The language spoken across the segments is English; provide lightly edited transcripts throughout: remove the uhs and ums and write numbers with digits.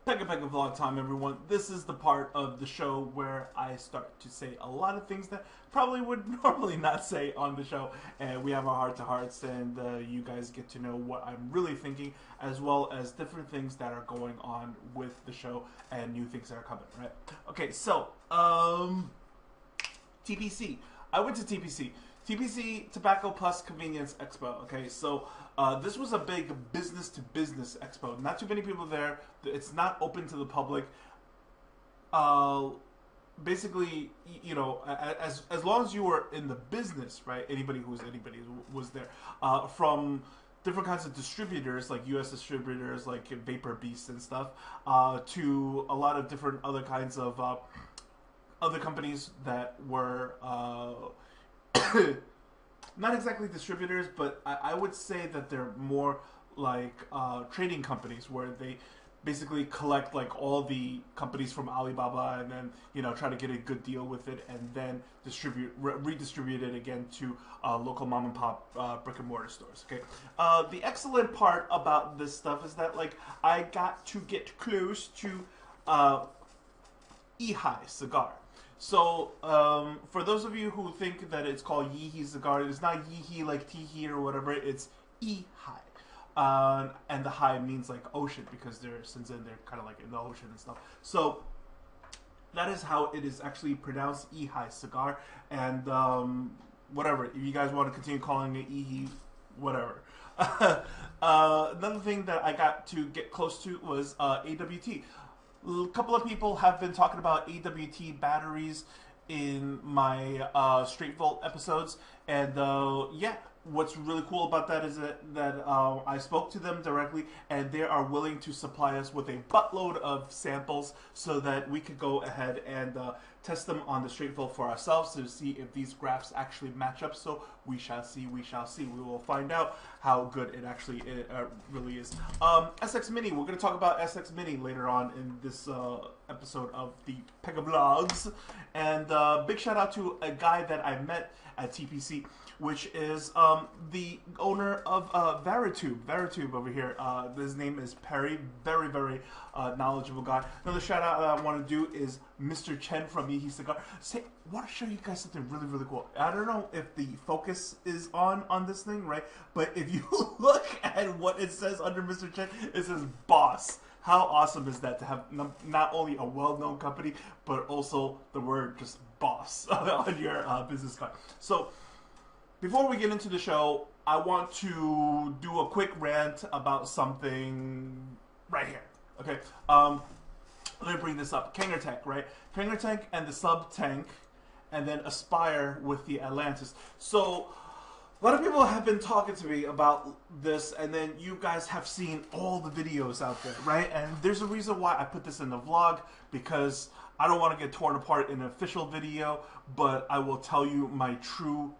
Pega vlog time, everyone. This is the part of the show where I start to say a lot of things that probably would normally not say on the show, and we have our heart-to-hearts, and you guys get to know what I'm really thinking, as well as different things that are going on with the show and new things that are coming. Right? Okay, so TPC. I went to TPC. TPC, Tobacco Plus Convenience Expo. Okay, so this was a big business-to-business expo. Not too many people there. It's not open to the public. Basically, you know, as long as you were in the business, right? Anybody was there. From different kinds of distributors, like U.S. distributors, like Vapor Beast and stuff, to a lot of different other kinds of other companies that were. Not exactly distributors, but I would say that they're more like trading companies where they basically collect like all the companies from Alibaba and then, you know, try to get a good deal with it and then redistribute it again to local mom and pop brick and mortar stores. Okay. The excellent part about this stuff is that like I got to get close to E-cig cigar. So, for those of you who think that it's called E-cig cigar, it's not Yee like Tee or whatever, it's E-cig. And the high means like ocean because they're kind of like in the ocean and stuff. So, that is how it is actually pronounced, E-cig cigar. And, whatever, if you guys want to continue calling it E-cig, whatever. Another thing that I got to get close to was AWT. A couple of people have been talking about AWT batteries in my Straight Volt episodes, and yeah, what's really cool about that is that I spoke to them directly, and they are willing to supply us with a buttload of samples so that we could go ahead and test them on the Straight Volt for ourselves to see if these graphs actually match up. So we shall see. We will find out how good it actually really is. SX Mini. We're going to talk about SX Mini later on in this episode of the Pega Vlogs. And big shout out to a guy that I met at TPC, which is the owner of Veritube over here. His name is Perry. Very, very knowledgeable guy. Another shout out that I want to do is Mr. Chen from E-cig Cigar. I want to show you guys something really, really cool. I don't know if the focus is on this thing, right? But if you look at what it says under Mr. Chen, it says boss. How awesome is that to have not only a well-known company, but also the word just boss on your business card. So, before we get into the show, I want to do a quick rant about something right here. Okay, let me bring this up. Kanger Tank, right? Kanger Tank and the Sub Tank, and then Aspire with the Atlantis. So, a lot of people have been talking to me about this, and then you guys have seen all the videos out there, right? And there's a reason why I put this in the vlog, because I don't want to get torn apart in an official video, but I will tell you my true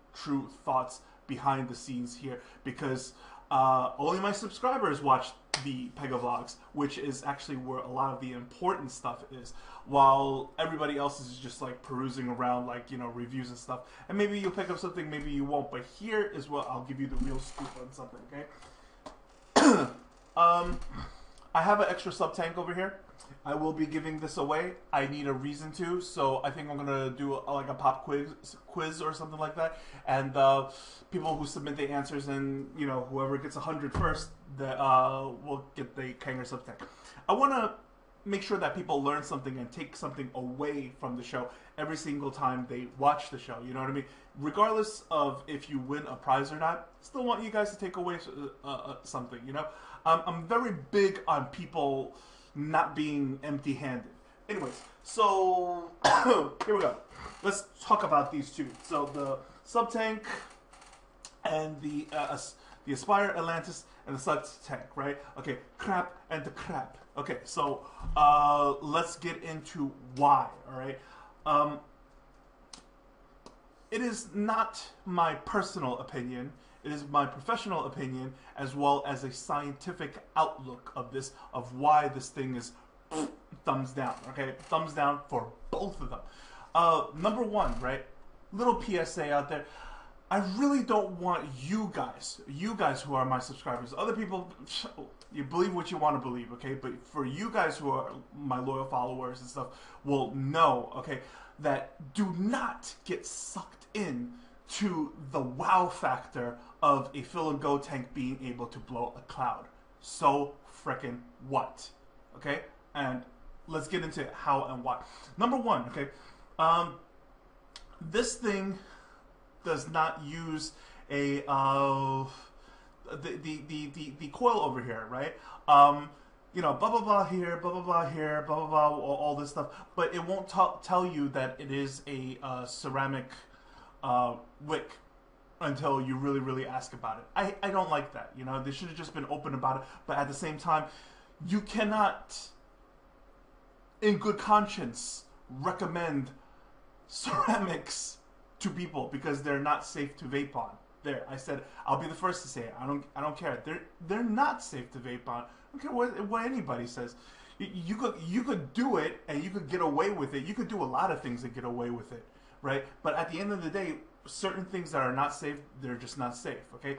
thoughts behind the scenes here, because only my subscribers watch the Pega Vlogs, which is actually where a lot of the important stuff is, while everybody else is just like perusing around, like, you know, reviews and stuff, and maybe you'll pick up something, maybe you won't, but here is what I'll give you the real scoop on something. Okay. I have an extra sub tank over here. I will be giving this away. I need a reason to, so I think I'm gonna do like a pop quiz or something like that. And people who submit the answers, and you know, whoever gets 100 first, that will get the Kanger sub tank. I want to make sure that people learn something and take something away from the show every single time they watch the show. You know what I mean? Regardless of if you win a prize or not, still want you guys to take away something. You know, I'm very big on people not being empty-handed. Anyways, so here we go. Let's talk about these two. So the sub tank and the Aspire Atlantis and the sub tank, right? Okay, crap and the crap. Okay, so let's get into why. All right. It is not my personal opinion. It is my professional opinion, as well as a scientific outlook of this, of why this thing is thumbs down. Okay, thumbs down for both of them. Number one, right? Little PSA out there. I really don't want you guys who are my subscribers, other people, you believe what you want to believe, okay? But for you guys who are my loyal followers and stuff, will know, okay, that do not get sucked in to the wow factor of a fill and go tank being able to blow a cloud. So frickin' what? Okay? And let's get into how and why. Number one, okay, this thing does not use a the coil over here, right? You know, blah blah blah here, blah blah blah here, blah blah blah, all this stuff, but it won't tell you that it is a ceramic wick until you really ask about it. I don't like that. You know, they should have just been open about it, but at the same time, you cannot, in good conscience, recommend ceramics to people because they're not safe to vape on. There, I said, I'll be the first to say it. I don't care. They're not safe to vape on. I don't care what anybody says. You could do it and you could get away with it. You could do a lot of things and get away with it, right? But at the end of the day, certain things that are not safe, they're just not safe. Okay.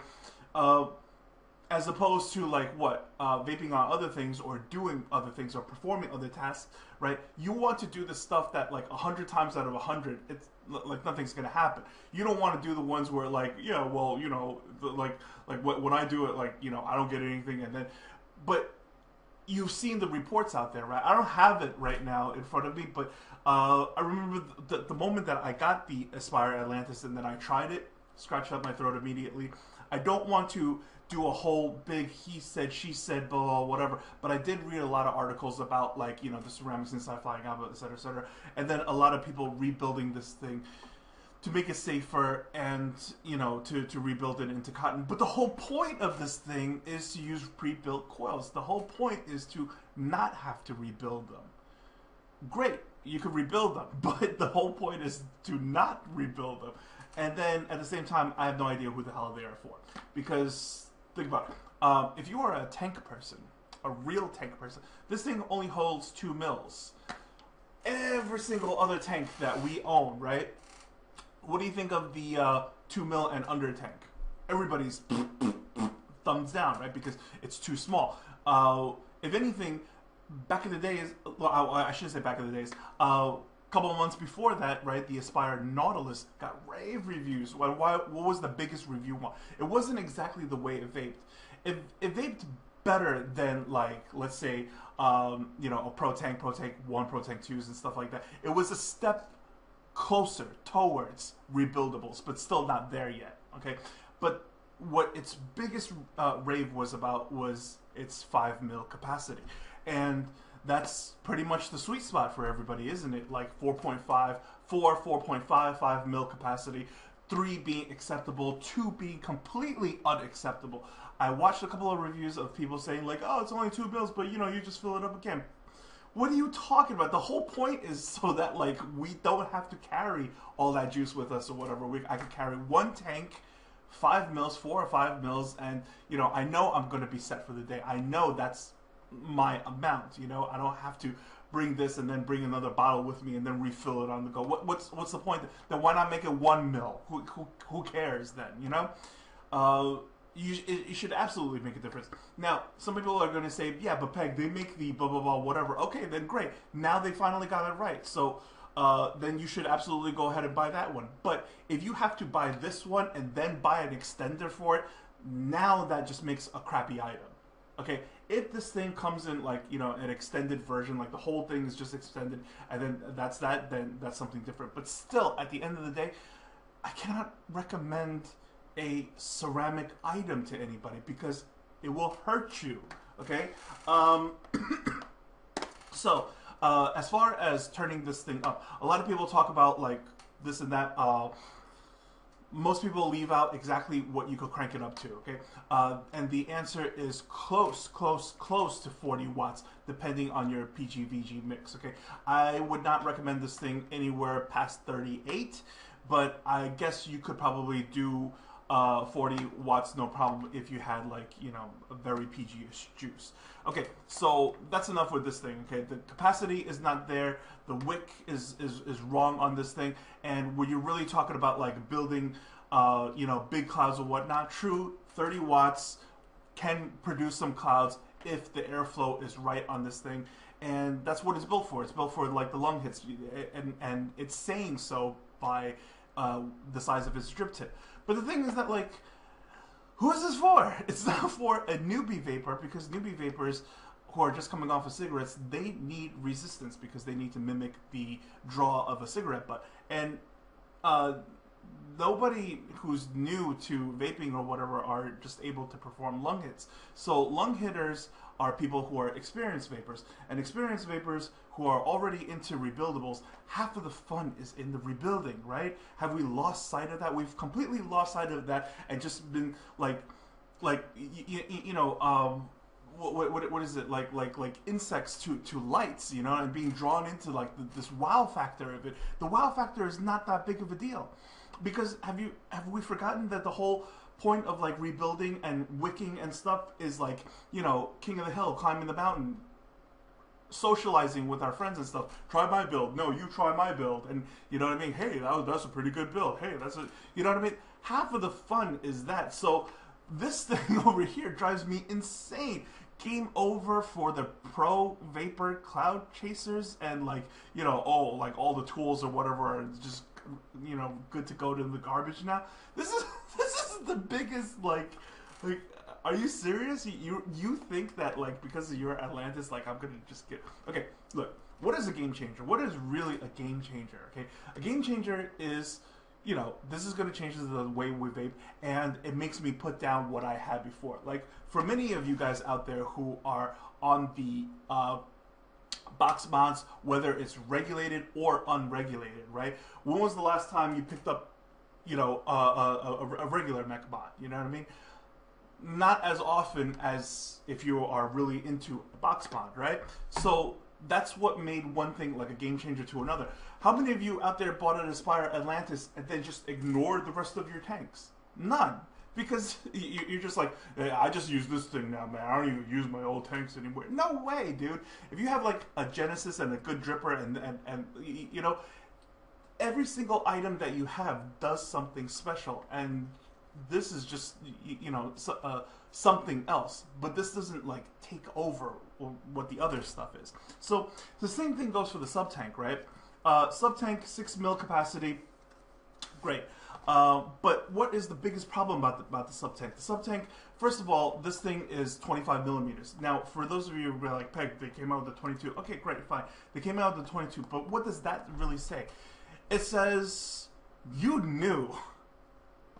As opposed to like what vaping on other things or doing other things or performing other tasks, right? You want to do the stuff that like 100 times out of 100, it's like nothing's gonna happen. You don't want to do the ones where like, yeah, well, you know, like when I do it, like, you know, I don't get anything, and then, but you've seen the reports out there, right? I don't have it right now in front of me, but I remember the moment that I got the Aspire Atlantis and then I tried it, scratched up my throat immediately. I don't want to do a whole big he said, she said, blah, blah, whatever. But I did read a lot of articles about, like, you know, the ceramics inside flying out, et cetera, et cetera. And then a lot of people rebuilding this thing to make it safer and, you know, to rebuild it into cotton. But the whole point of this thing is to use pre-built coils. The whole point is to not have to rebuild them. Great, you could rebuild them, but the whole point is to not rebuild them. And then at the same time, I have no idea who the hell they are for. Because, think about it. If you are a tank person, a real tank person, this thing only holds 2 mils. Every single other tank that we own, right? What do you think of the 2 mil and under tank? Everybody's thumbs down, right? Because it's too small. If anything, back in the days, well, I shouldn't say back in the days, couple of months before that, right, the Aspire Nautilus got rave reviews. What was the biggest review one? It wasn't exactly the way it vaped. It vaped better than, like, let's say, you know, a Pro Tank 1, Pro Tank 2s and stuff like that. It was a step closer towards rebuildables, but still not there yet, okay? But what its biggest rave was about was its 5 mil capacity. And that's pretty much the sweet spot for everybody, isn't it? Like 4.5 mil capacity, 3 being acceptable, 2 being completely unacceptable. I watched a couple of reviews of people saying like, oh, it's only 2 mils, but you know, you just fill it up again. What are you talking about? The whole point is so that like we don't have to carry all that juice with us or whatever. I could carry 1 tank, 5 mils, 4 or 5 mils, and you know, I know I'm going to be set for the day. I know that's my amount, you know. I don't have to bring this and then bring another bottle with me and then refill it on the go. What's the point? Then why not make it 1 mil? Who cares then, you know? You should absolutely make a difference. Now, some people are going to say, yeah, but Peg, they make the blah blah blah whatever. Okay, then great. Now they finally got it right. So then you should absolutely go ahead and buy that one. But if you have to buy this one and then buy an extender for it, now that just makes a crappy item. Okay, if this thing comes in like, you know, an extended version, like the whole thing is just extended, and then that's something different. But still, at the end of the day, I cannot recommend a ceramic item to anybody because it will hurt you. Okay, so as far as turning this thing up, a lot of people talk about like this and that. Most people leave out exactly what you could crank it up to, okay? And the answer is close to 40 watts, depending on your PG-VG mix, okay? I would not recommend this thing anywhere past 38, but I guess you could probably do 40 watts, no problem, if you had, like, you know, a very PG-ish juice. Okay, so that's enough with this thing, okay? The capacity is not there. The wick is wrong on this thing. And when you're really talking about, like, building you know, big clouds or whatnot. True, 30 watts can produce some clouds if the airflow is right on this thing, and that's what it's built for. It's built for like the lung hits, and it's saying so by the size of its drip tip. But the thing is that, like, who is this for? It's not for a newbie vapor, because newbie vapors who are just coming off of cigarettes, they need resistance because they need to mimic the draw of a cigarette butt. And nobody who's new to vaping or whatever are just able to perform lung hits. So lung hitters are people who are experienced vapors. And experienced vapors who are already into rebuildables, half of the fun is in the rebuilding, right? Have we lost sight of that? We've completely lost sight of that and just been like you know, what is it, like insects to lights, you know, and being drawn into like this wow factor of it. The wow factor is not that big of a deal, because have we forgotten that the whole point of like rebuilding and wicking and stuff is like, you know, king of the hill, climbing the mountain, socializing with our friends and stuff. Try my build. No, you try my build. And you know what I mean? Hey, that's a pretty good build. Hey, that's a, you know what I mean? Half of the fun is that. So this thing over here drives me insane. Game over for the pro vapor cloud chasers, and like, you know, oh, like all the tools or whatever are just, you know, good to go to the garbage now. This is the biggest, like are you serious? You think that, like, because you're Atlantis, like, I'm gonna just get, okay, look, what is a game changer? What is really a game changer? Okay, a game changer is, you know, this is going to change the way we vape, and it makes me put down what I had before. Like, for many of you guys out there who are on the box mods, whether it's regulated or unregulated, right? When was the last time you picked up, you know, a regular mech mod? You know what I mean? Not as often as if you are really into a box mod, right? So that's what made one thing like a game changer to another. How many of you out there bought an Aspire Atlantis and then just ignored the rest of your tanks? None. Because you're just like, hey, I just use this thing now, man. I don't even use my old tanks anymore. No way, dude. If you have like a Genesis and a good dripper and you know, every single item that you have does something special, and this is just, you know, something else. But this doesn't like take over what the other stuff is. So the same thing goes for the sub tank, right? Sub tank, 6 mil capacity, great. But what is the biggest problem about the sub tank? The sub tank, first of all, this thing is 25 millimeters. Now, for those of you who are like, Peg, they came out with the 22. Okay, great, fine. They came out with the 22, but what does that really say? It says you knew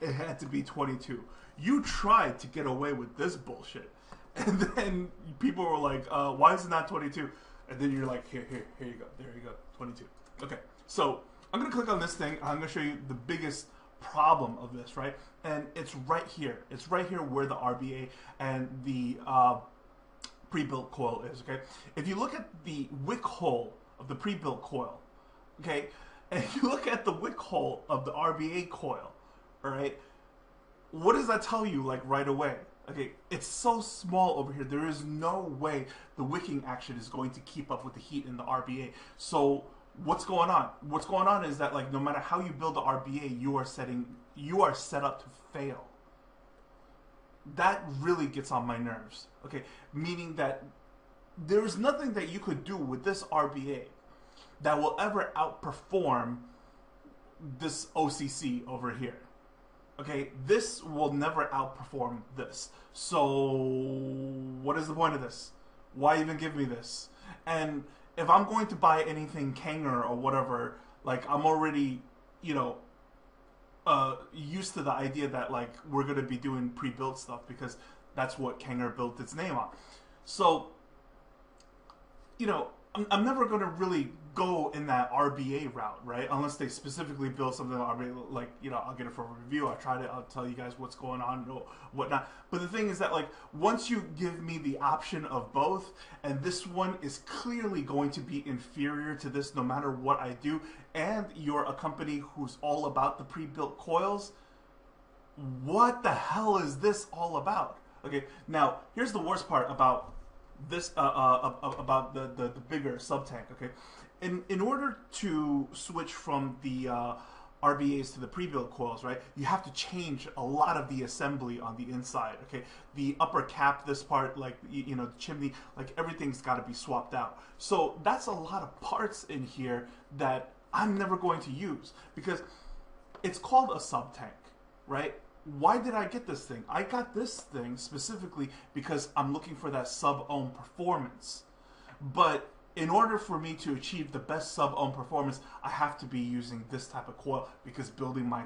it had to be 22. You tried to get away with this bullshit. And then people were like, why is it not 22? And then you're like, here you go. There you go, 22. Okay, so I'm going to click on this thing. I'm going to show you the biggest problem of this, right? And it's right here. It's right here where the RBA and the pre-built coil is, okay? If you look at the wick hole of the pre-built coil, okay, and you look at the wick hole of the RBA coil, all right, what does that tell you, like, right away? Okay, it's so small over here. There is no way the wicking action is going to keep up with the heat in the RBA. So what's going on? What's going on is that, like, no matter how you build the RBA, you are set up to fail. That really gets on my nerves. Okay, meaning that there is nothing that you could do with this RBA that will ever outperform this OCC over here. Okay, this will never outperform this. So what is the point of this? Why even give me this? And if I'm going to buy anything Kanger or whatever, like, I'm already, you know, used to the idea that, like, we're going to be doing pre-built stuff because that's what Kanger built its name on. So, you know, I'm never going to really go in that RBA route, right? Unless they specifically build something RBA, like, you know, I'll get it for a review. I'll tell you guys what's going on and whatnot. But the thing is that, like, once you give me the option of both, and this one is clearly going to be inferior to this no matter what I do, and you're a company who's all about the pre-built coils, what the hell is this all about? Okay, now, here's the worst part about this, about the bigger sub tank. Okay, in order to switch from the RBAs to the pre-built coils, right? You have to change a lot of the assembly on the inside, okay? The upper cap, this part, like, you know, the chimney, like everything's got to be swapped out. So that's a lot of parts in here that I'm never going to use because it's called a sub-tank, right? Why did I get this thing? I got this thing specifically because I'm looking for that sub-ohm performance. But in order for me to achieve the best sub-ohm performance, I have to be using this type of coil because building my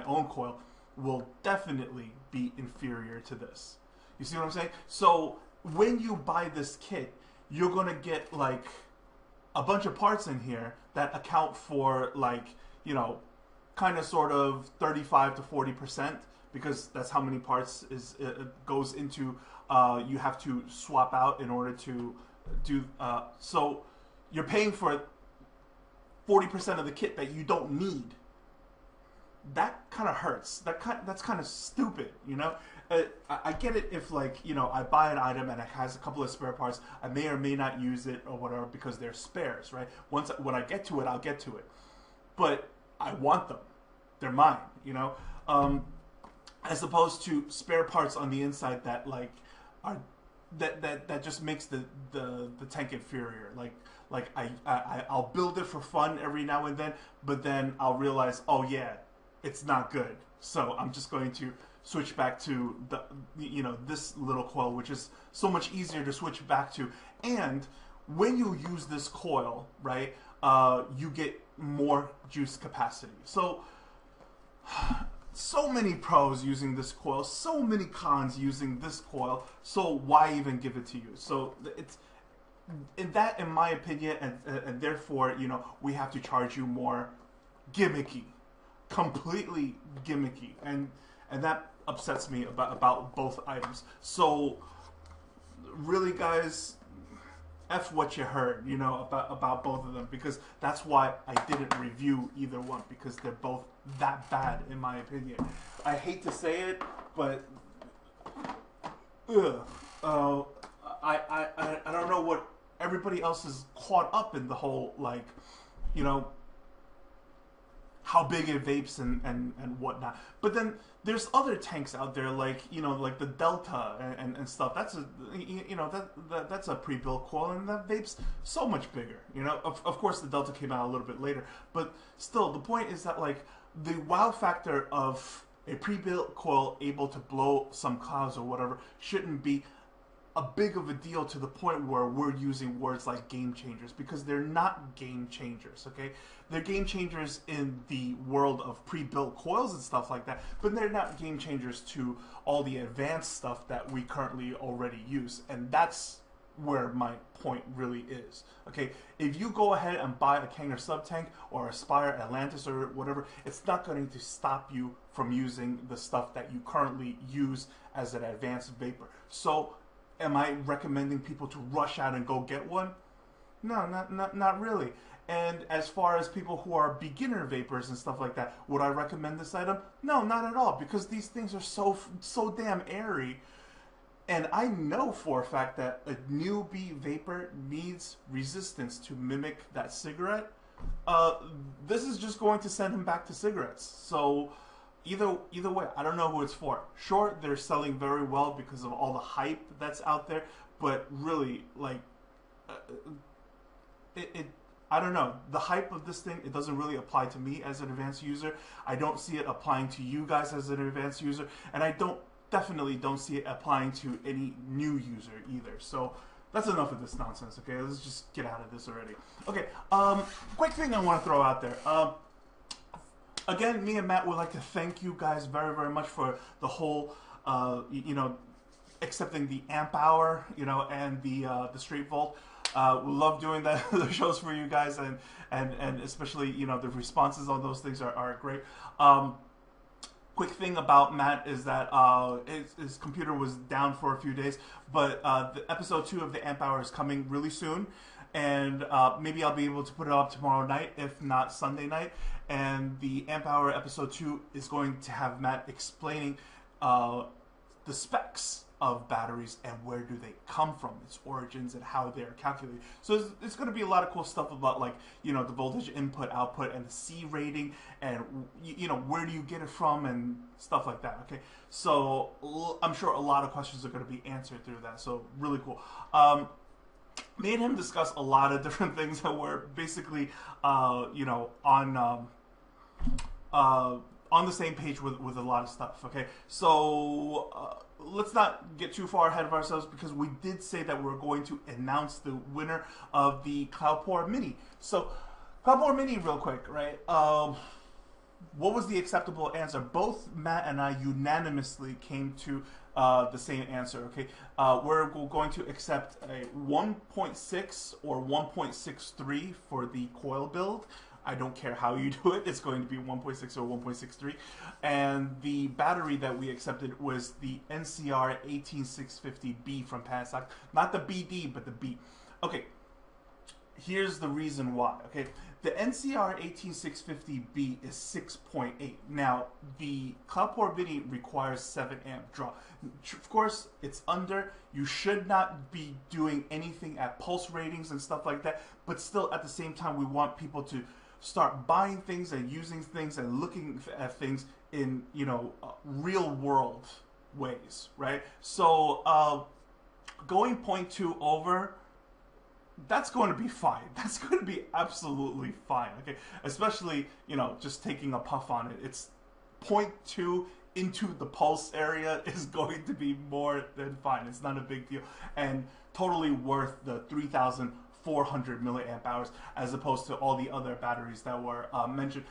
own coil, will definitely be inferior to this. You see what I'm saying? So when you buy this kit, you're going to get like a bunch of parts in here that account for like, you know, kind of sort of 35 to 40% because that's how many parts goes into you have to swap out in order to do so you're paying for 40% of the kit that you don't need. That kind of hurts. That's kind of stupid, you know. I get it if, like, you know, I buy an item and it has a couple of spare parts. I may or may not use it or whatever because they're spares, right? When I get to it, I'll get to it. But I want them. They're mine, you know. As opposed to spare parts on the inside that like are that just makes the tank inferior. Like I'll build it for fun every now and then, but then I'll realize, oh yeah, it's not good. So I'm just going to switch back to the, you know, this little coil, which is so much easier to switch back to. And when you use this coil, right, you get more juice capacity. So many pros using this coil, so many cons using this coil, so why even give it to you? So it's in my opinion, and therefore, you know, we have to charge you more. Gimmicky, completely gimmicky, and that upsets me about both items. So really, guys, F what you heard, you know, about both of them, because that's why I didn't review either one, because they're both that bad in my opinion. I hate to say it, but I don't know what everybody else is caught up in the whole, like, you know, how big it vapes and whatnot. But then there's other tanks out there, like, you know, like the Delta and stuff. That's a, you know, that's a pre-built coil, and that vapes so much bigger. You know, of course the Delta came out a little bit later, but still, the point is that, like, the wow factor of a pre-built coil able to blow some clouds or whatever shouldn't be a big of a deal to the point where we're using words like game changers, because they're not game changers, okay? They're game changers in the world of pre-built coils and stuff like that, but they're not game changers to all the advanced stuff that we currently already use, and that's where my point really is, okay? If you go ahead and buy a Kanger sub-tank or Aspire Atlantis or whatever, it's not going to stop you from using the stuff that you currently use as an advanced vapor. So am I recommending people to rush out and go get one? No, not really. And as far as people who are beginner vapors and stuff like that, would I recommend this item? No, not at all, because these things are so damn airy. And I know for a fact that a newbie vapor needs resistance to mimic that cigarette. This is just going to send him back to cigarettes. So either way, I don't know who it's for. Sure, they're selling very well because of all the hype that's out there, but really, like, I don't know. The hype of this thing, it doesn't really apply to me as an advanced user. I don't see it applying to you guys as an advanced user, and I definitely don't see it applying to any new user either. So that's enough of this nonsense, okay? Let's just get out of this already. Okay, quick thing I want to throw out there. Again, me and Matt would like to thank you guys very, very much for the whole, you know, accepting the amp hour, you know, and the Street Vault. We love doing that, the shows for you guys, and especially, you know, the responses on those things are great. Quick thing about Matt is that his computer was down for a few days, but the episode 2 of the amp hour is coming really soon. And maybe I'll be able to put it up tomorrow night, if not Sunday night. And the Amp Hour episode 2 is going to have Matt explaining the specs of batteries and where do they come from, its origins and how they're calculated. So it's going to be a lot of cool stuff about, like, you know, the voltage input, output, and the C rating, and, you know, where do you get it from and stuff like that. Okay, so I'm sure a lot of questions are going to be answered through that. So really cool. Made him discuss a lot of different things that were basically, you know, on the same page with a lot of stuff. Okay, so let's not get too far ahead of ourselves, because we did say that we're going to announce the winner of the Cloupor Mini. So Cloupor Mini, real quick, right? What was the acceptable answer? Both Matt and I unanimously came to the same answer. Okay, we're going to accept a 1.6 or 1.63 for the coil build. I don't care how you do it. It's going to be 1.6 or 1.63. And the battery that we accepted was the NCR 18650B from Panasonic. Not the BD, but the B. Okay, here's the reason why. Okay, the NCR 18650B is 6.8. Now, the Cloupor Mini requires 7 amp draw. Of course, it's under. You should not be doing anything at pulse ratings and stuff like that. But still, at the same time, we want people to start buying things and using things and looking at things in, you know, real world ways, right? So going 0.2 over, that's going to be fine. That's going to be absolutely fine. Okay, especially, you know, just taking a puff on it. It's 0.2 into the pulse area is going to be more than fine. It's not a big deal, and totally worth the 3,400 milliamp hours, as opposed to all the other batteries that were mentioned.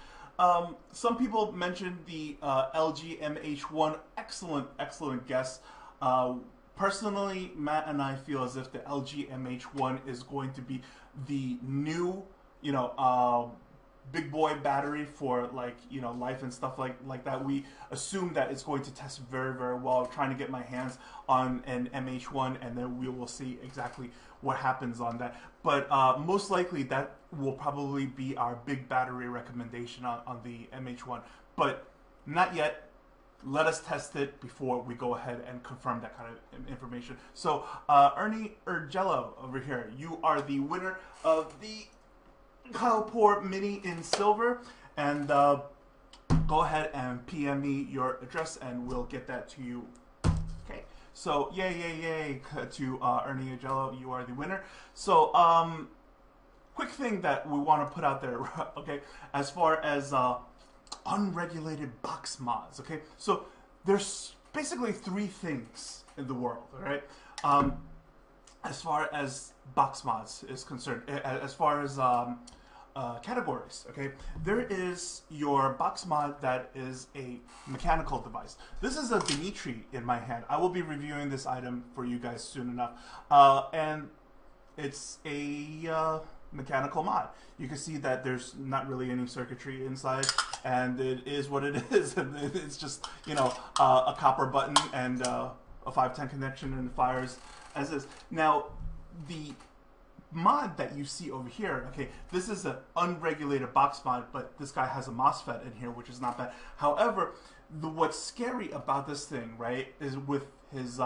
Some people mentioned the LG MH1. Excellent guess. Personally, Matt and I feel as if the LG MH1 is going to be the new, you know, big boy battery for, like, you know, life and stuff like that. We assume that it's going to test very, very well. I'm trying to get my hands on an MH1, and then we will see exactly what happens on that. But most likely that will probably be our big battery recommendation on the MH1. But not yet. Let us test it before we go ahead and confirm that kind of information. So Ernie Urgello over here, you are the winner of the Cloupor Mini in silver, and go ahead and PM me your address and we'll get that to you. Okay, so yay to Ernie Urgello, you are the winner. So quick thing that we want to put out there, okay, as far as unregulated box mods. Okay, so there's basically 3 things in the world, all right, as far as box mods is concerned. As far as categories, okay, there is your box mod that is a mechanical device. This is a Dimitri in my hand. I will be reviewing this item for you guys soon enough, and it's a mechanical mod. You can see that there's not really any circuitry inside, and it is what it is. It's just, you know, a copper button and a 510 connection, and it fires as is. Now, the mod that you see over here, okay, this is an unregulated box mod, but this guy has a MOSFET in here, which is not bad. However, what's scary about this thing, right, is with his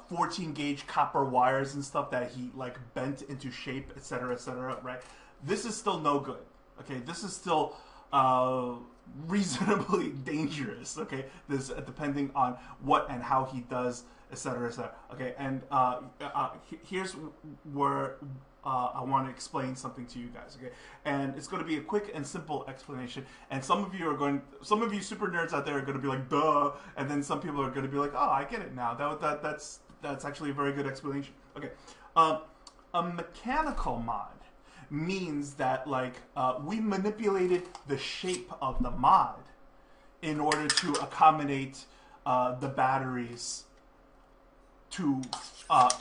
14 gauge copper wires and stuff that he, like, bent into shape, etc., right? This is still no good. Okay, this is still reasonably dangerous. Okay, this depending on what and how he does, etc., okay, and here's where I want to explain something to you guys. Okay, and it's going to be a quick and simple explanation. And some of you super nerds out there are going to be like, duh, and then some people are going to be like, oh, I get it now. That's actually a very good explanation. Okay, a mechanical mod means that, like, we manipulated the shape of the mod in order to accommodate the batteries to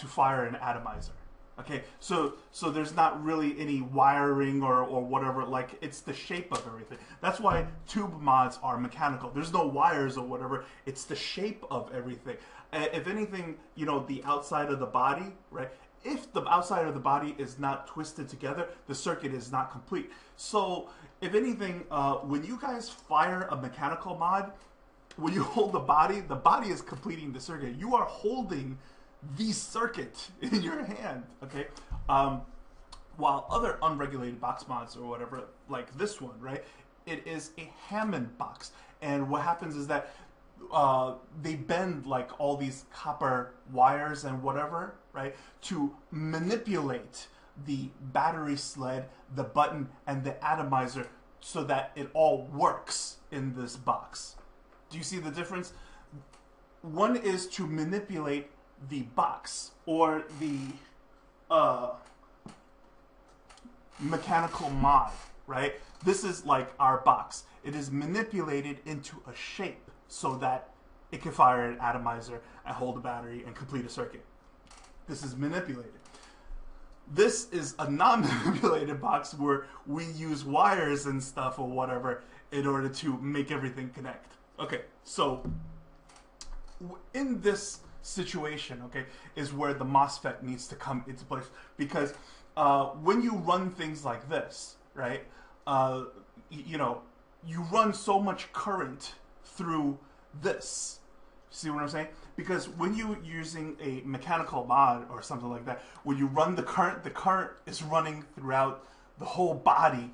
fire an atomizer. Okay, so there's not really any wiring or whatever. Like, it's the shape of everything. That's why tube mods are mechanical. There's no wires or whatever. It's the shape of everything. If anything, you know, the outside of the body, right? If the outside of the body is not twisted together, the circuit is not complete. So, if anything, when you guys fire a mechanical mod, when you hold the body is completing the circuit. You are holding the circuit in your hand, okay? While other unregulated box mods or whatever, like this one, right, it is a Hammond box. And what happens is that they bend like all these copper wires and whatever, right, to manipulate the battery sled, the button, and the atomizer so that it all works in this box. Do you see the difference? One is to manipulate the box or the mechanical mod, right? This is like our box. It is manipulated into a shape so that it can fire an atomizer and hold a battery and complete a circuit. This is manipulated. This is a non-manipulated box where we use wires and stuff or whatever in order to make everything connect. Okay, so in this situation, okay, is where the MOSFET needs to come into place, because when you run things like this, right, you know, you run so much current through this. See what I'm saying? Because when you're using a mechanical mod or something like that, when you run the current is running throughout the whole body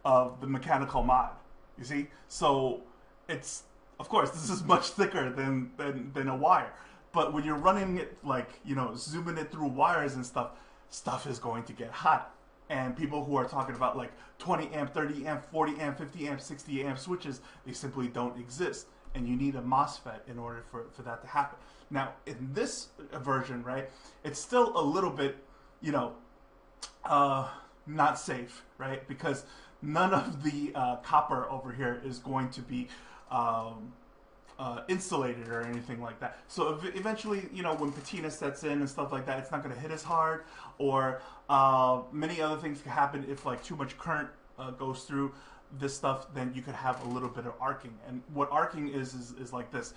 of the mechanical mod. You see? So it's, of course, this is much thicker than a wire. But when you're running it, like, you know, zooming it through wires and stuff is going to get hot. And people who are talking about like 20 amp, 30 amp, 40 amp, 50 amp, 60 amp switches, they simply don't exist. And you need a MOSFET in order for that to happen. Now, in this version, right, it's still a little bit, you know, not safe, right? Because none of the copper over here is going to be insulated or anything like that. So eventually, you know, when patina sets in and stuff like that, it's not going to hit as hard, or many other things can happen if like too much current goes through this stuff. Then you could have a little bit of arcing. And what arcing is like this.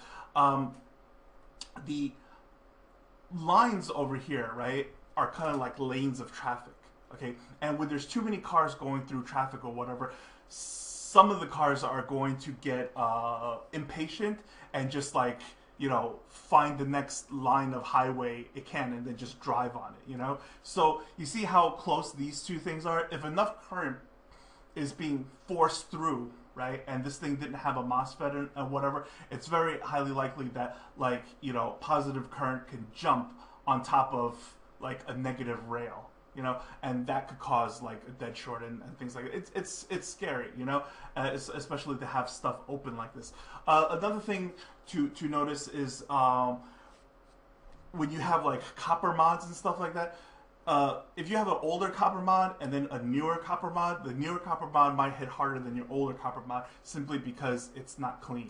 The lines over here, right, are kind of like lanes of traffic, okay? And when there's too many cars going through traffic or whatever, some of the cars are going to get impatient and just like, you know, find the next line of highway it can and then just drive on it, you know? So you see how close these two things are? If enough current is being forced through, right, and this thing didn't have a MOSFET and whatever, it's very highly likely that, like, you know, positive current can jump on top of like a negative rail, you know, and that could cause like a dead short and things like that. It's scary, you know, especially to have stuff open like this. Another thing to notice is when you have like copper mods and stuff like that. If you have an older copper mod and then a newer copper mod, the newer copper mod might hit harder than your older copper mod simply because it's not cleaned.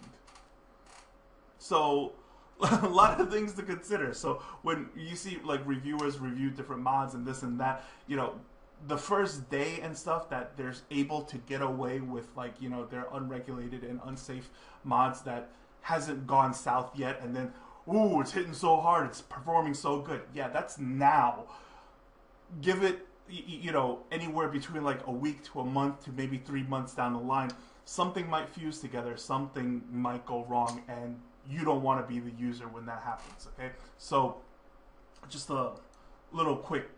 So a lot of things to consider. So when you see like reviewers review different mods and this and that, you know, the first day and stuff that they're able to get away with, like, you know, their unregulated and unsafe mods that hasn't gone south yet, and then, ooh, it's hitting so hard, it's performing so good. Yeah, that's now. Give it, you know, anywhere between like a week to a month to maybe 3 months down the line, something might fuse together, something might go wrong, and you don't want to be the user when that happens, okay? So just a little quick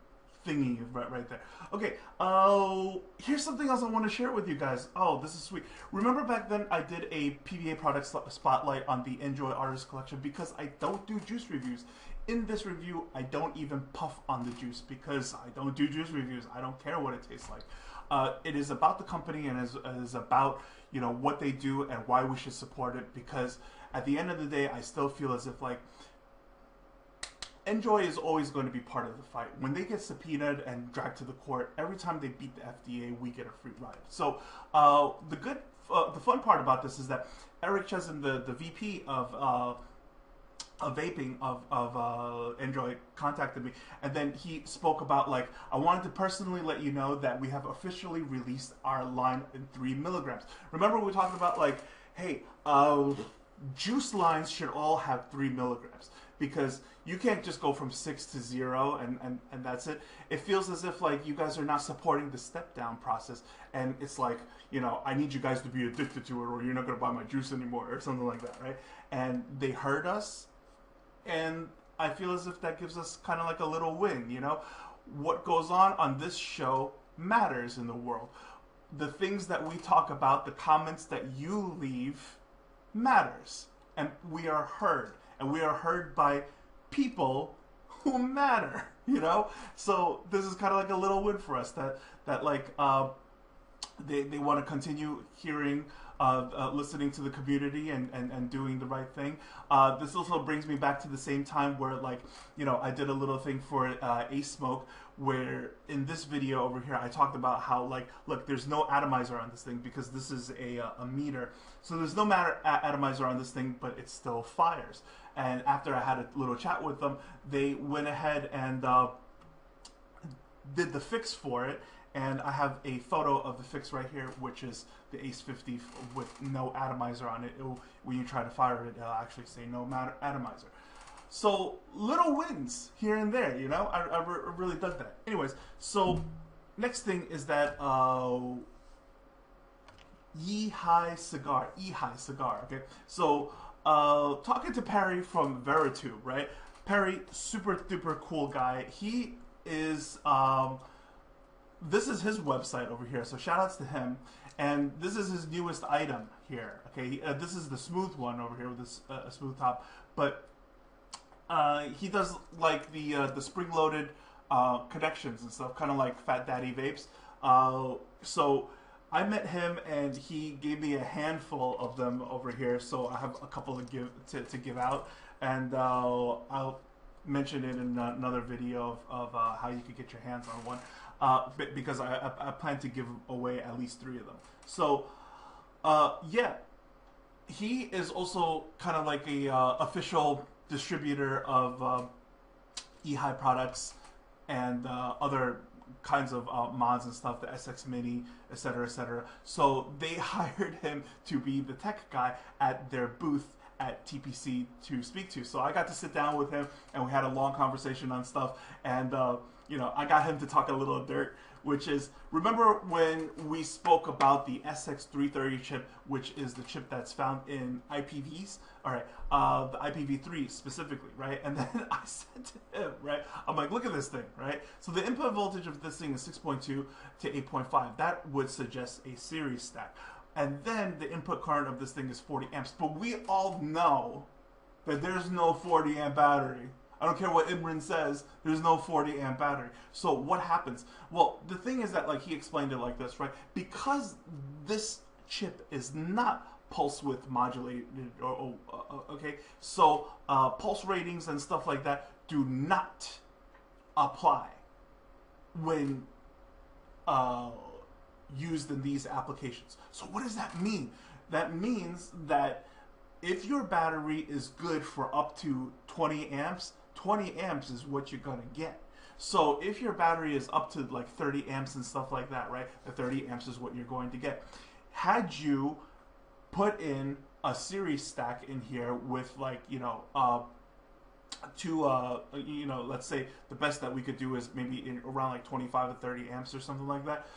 thingy right there. Okay, here's something else I want to share with you guys. Oh, this is sweet. Remember back then I did a PVA product spotlight on the Enjoy Artist Collection because I don't do juice reviews. In this review, I don't even puff on the juice because I don't do juice reviews. I don't care what it tastes like. It is about the company and is about, you know, what they do and why we should support it, because at the end of the day, I still feel as if like Enjoy is always going to be part of the fight. When they get subpoenaed and dragged to the court, every time they beat the FDA, we get a free ride. So the fun part about this is that Eric Chesson, the VP of vaping of Enjoy, contacted me, and then he spoke about like, I wanted to personally let you know that we have officially released our line in 3 milligrams. Remember we talked about like, hey, juice lines should all have 3 milligrams. because you can't just go from 6 to 0 and that's it. It feels as if like you guys are not supporting the step down process, and it's like, you know, I need you guys to be addicted to it or you're not going to buy my juice anymore or something like that, right? And they hurt us, and I feel as if that gives us kind of like a little win, you know? What goes on this show matters in the world. The things that we talk about, the comments that you leave matters. And we are heard. And we are heard by people who matter, you know? So this is kind of like a little win for us that like they want to continue hearing, listening to the community and doing the right thing. This also brings me back to the same time where, like, you know, I did a little thing for Ace Smoke, where in this video over here I talked about how, like, look, there's no atomizer on this thing because this is a meter, so there's no atomizer on this thing, but it still fires. And after I had a little chat with them, they went ahead and did the fix for it. And I have a photo of the fix right here, which is the Ace 50 with no atomizer on it. When you try to fire it, it'll actually say no atomizer. So little wins here and there, you know. I really dug that. Anyways, so next thing is that E-cig cigar. Okay, so talking to Perry from Veritube, right? Perry, super duper cool guy. He is this is his website over here, so shout outs to him. And this is his newest item here. Okay, this is the smooth one over here with this smooth top, but he does like the spring-loaded connections and stuff, kind of like Fat Daddy vapes. So I met him and he gave me a handful of them over here. So I have a couple to give out, and I'll mention it in another video of how you could get your hands on one. Because I plan to give away at least 3 of them. So, yeah, he is also kind of like a official distributor of E-cig products and other kinds of mods and stuff, the SX Mini, etc., etc. So they hired him to be the tech guy at their booth at TPC to speak to. So I got to sit down with him and we had a long conversation on stuff, and you know, I got him to talk a little dirt, which is, remember when we spoke about the SX330 chip, which is the chip that's found in IPVs? All right, the IPv3 specifically, right? And then I said to him, right, I'm like, look at this thing, right? So the input voltage of this thing is 6.2 to 8.5. That would suggest a series stack. And then the input current of this thing is 40 amps. But we all know that there's no 40 amp battery. I don't care what Imran says, there's no 40 amp battery. So what happens? Well, the thing is that, like, he explained it like this, right? Because this chip is not pulse width modulated, okay? So pulse ratings and stuff like that do not apply when used in these applications. So what does that mean? That means that if your battery is good for up to 20 amps, 20 amps is what you're gonna get. So if your battery is up to like 30 amps and stuff like that, right? The 30 amps is what you're going to get. Had you put in a series stack in here with, like, you know, you know, let's say the best that we could do is maybe in around like 25 to 30 amps or something like that.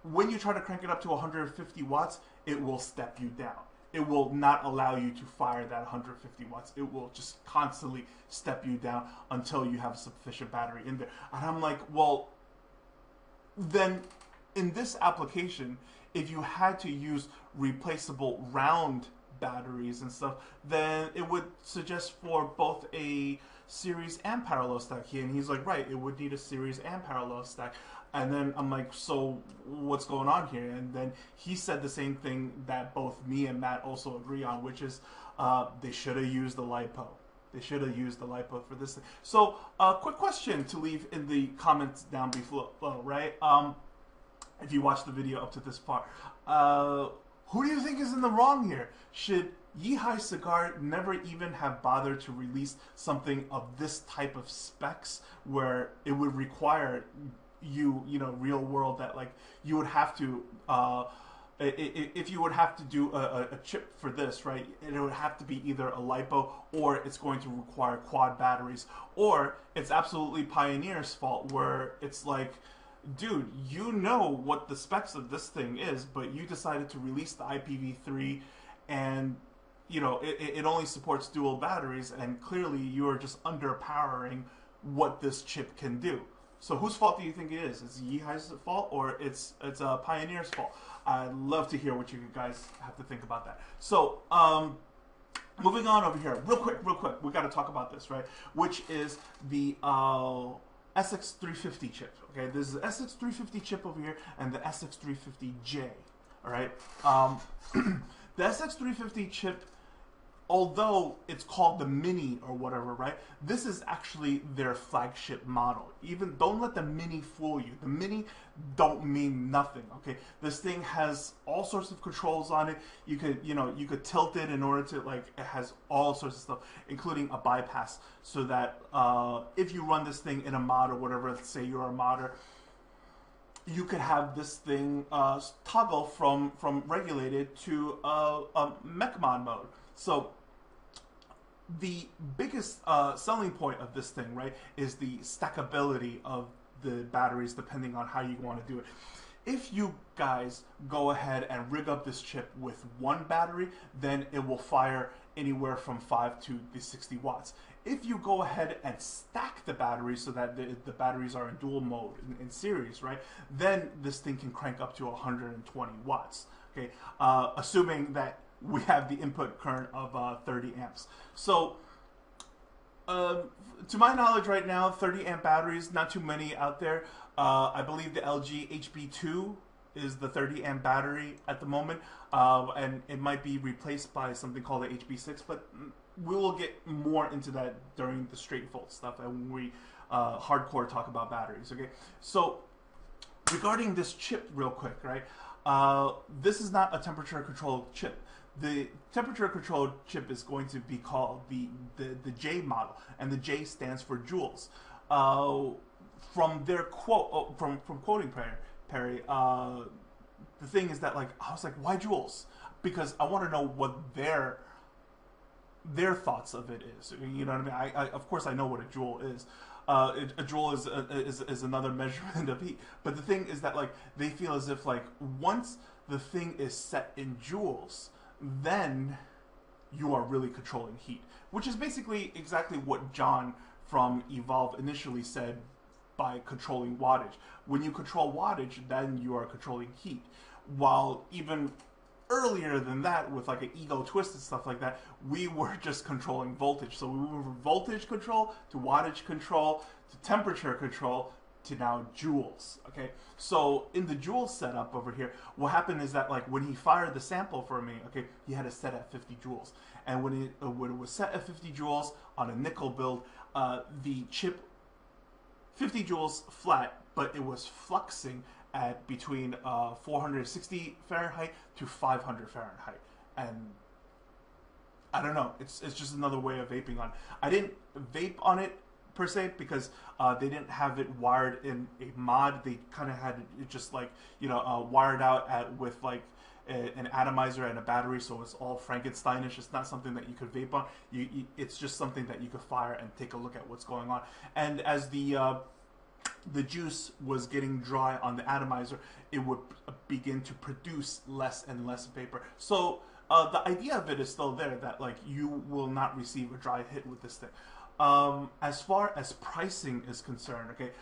When you try to crank it up to 150 watts, it will step you down. It will not allow you to fire that 150 watts. It will just constantly step you down until you have sufficient battery in there. And I'm like, well, then in this application, if you had to use replaceable round batteries and stuff, then it would suggest for both a series and parallel stack here. And he's like, right, it would need a series and parallel stack. And then I'm like, so what's going on here? And then he said the same thing that both me and Matt also agree on, which is they should have used the LiPo. They should have used the LiPo for this thing. So quick question to leave in the comments down below, right? If you watch the video up to this part. Who do you think is in the wrong here? Should E-cig Cigar never even have bothered to release something of this type of specs where it would require you know, real world, that like you would have to if you would have to do a chip for this, right, it would have to be either a LiPo or it's going to require quad batteries, or it's absolutely Pioneer's fault where it's like, dude, you know what the specs of this thing is, but you decided to release the IPv3 and you know it only supports dual batteries, and clearly you are just underpowering what this chip can do. So whose fault do you think it is? Is it Yeehi's fault or it's Pioneer's fault? I'd love to hear what you guys have to think about that. So moving on over here, real quick, we got to talk about this, right? Which is the SX350 chip. Okay, there's the SX350 chip over here and the SX350J. All right, the SX350 chip, although it's called the Mini or whatever, right? This is actually their flagship model. Even don't let the Mini fool you. The Mini don't mean nothing. Okay, this thing has all sorts of controls on it. You could tilt it in order to it has all sorts of stuff, including a bypass, so that if you run this thing in a mod or whatever, let's say you're a modder, you could have this thing toggle from regulated to mech mod mode. So the biggest selling point of this thing, right, is the stackability of the batteries depending on how you want to do it. If you guys go ahead and rig up this chip with one battery, then it will fire anywhere from 5 to the 60 watts. If you go ahead and stack the batteries so that the batteries are in dual mode in series, right, then this thing can crank up to 120 watts. Okay, assuming that we have the input current of 30 amps. So, to my knowledge right now, 30 amp batteries, not too many out there. I believe the LG HB2 is the 30 amp battery at the moment, and it might be replaced by something called the HB6, but we will get more into that during the straight volt stuff and when we hardcore talk about batteries, okay? So, regarding this chip real quick, right? This is not a temperature controlled chip. The temperature controlled chip is going to be called the J model, and the J stands for joules. From their quote, from quoting Perry, the thing is that I was like, why joules? Because I want to know what their thoughts of it is. You know what I mean? I of course I know what a joule is. A joule is another measurement of heat. But the thing is that they feel as if once the thing is set in joules, then you are really controlling heat, which is basically exactly what John from Evolve initially said by controlling wattage. When you control wattage, then you are controlling heat. While even earlier than that, with an ego twist and stuff like that, we were just controlling voltage. So we went from voltage control to wattage control to temperature control to now joules. Okay, so in the joule setup over here, what happened is that when he fired the sample for me, okay, he had it set at 50 joules, and when it was set at 50 joules on a nickel build, the chip 50 joules flat, but it was fluxing at between 460 Fahrenheit to 500 Fahrenheit, and I don't know, it's just another way of vaping on. I didn't vape on it per se because they didn't have it wired in a mod. They kind of had it just wired out with an atomizer and a battery, so it's all Frankensteinish. It's not something that you could vape on. It's just something that you could fire and take a look at what's going on. And as the juice was getting dry on the atomizer, it would begin to produce less and less vapor. So the idea of it is still there, that you will not receive a dry hit with this thing. As far as pricing is concerned, okay,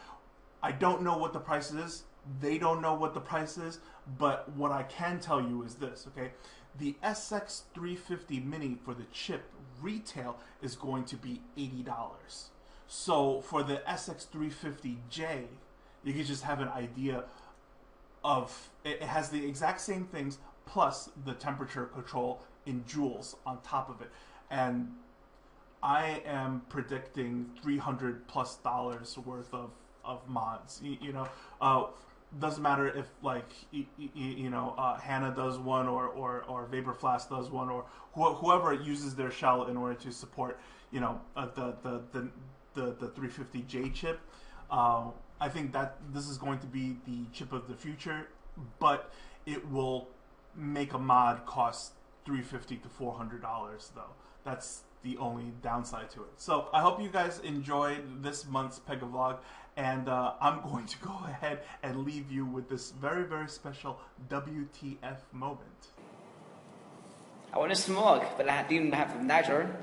I don't know what the price is. They don't know what the price is, but what I can tell you is this, okay? The SX350 Mini for the chip retail is going to be $80. So for the SX350J, you can just have an idea of, it has the exact same things plus the temperature control in joules on top of it. And I am predicting $300+ worth of mods. Doesn't matter if Hannah does one or Vapor Flask does one, or whoever uses their shell in order to support the 350J chip. I think that this is going to be the chip of the future, but it will make a mod cost $350 to $400 though. That's the only downside to it. So I hope you guys enjoyed this month's Pega vlog, and I'm going to go ahead and leave you with this very, very special WTF moment. I want to smoke, but I didn't have a lighter.